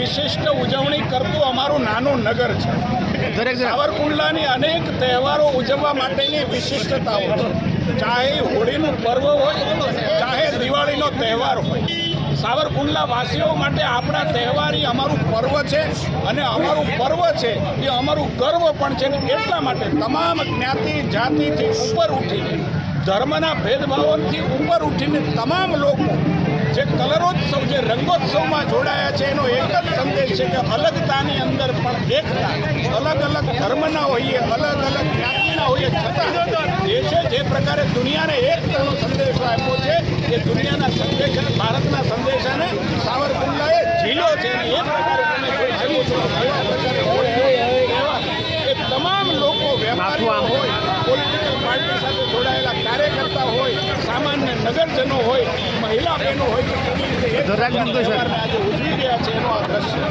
વિશિષ્ટ ઉજવણી કરતું અમારું નાનું નગર છે. સાવરકુંડલાની અનેક તહેવારો ઉજવવા માટેની વિશિષ્ટતાઓ છે. ચાહે હોળીનું પર્વ હોય, ચાહે દિવાળીનો તહેવાર હોય, સાવરકુંડલા વાસીઓ માટે આપણા તહેવાર એ અમારું પર્વ છે અને અમારું પર્વ છે એ અમારું ગર્વ પણ છે. એટલા માટે તમામ જ્ઞાતિ જાતિથી ઉપર ઉઠીને, ધર્મના ભેદભાવોથી ઉપર ઉઠીને તમામ લોકો જે કલરોત્સવ, જે રંગોત્સવમાં જોડાયા છે એનો એક જ સંદેશ છે કે અલગતાની અંદર પણ એકતા. અલગ અલગ ધર્મના હોઈએ, અલગ અલગ જ્ઞાતિના હોઈએ, છતાં દેશે જે પ્રકારે દુનિયાને એકતાનો સંદેશો આપ્યો છે એ દુનિયાના સંદેશ, ભારતના સંદેશાને સાવરકુંડલાએ ઝીલ્યો છે. અને એ પ્રકારે તમે જોઈ શકો છો એ તમામ લોકો, વેપારીઓ હોય, પોલિટિકલ પાર્ટી સાથે જોડાયેલા કાર્યકર્તા હોય, સામાન્ય નગરજનો હોય, મહિલા બહેનો હોય, કે કેવી રીતે એક તહેવારને આજે ઉજવી રહ્યા છે એનો આ દ્રશ્ય.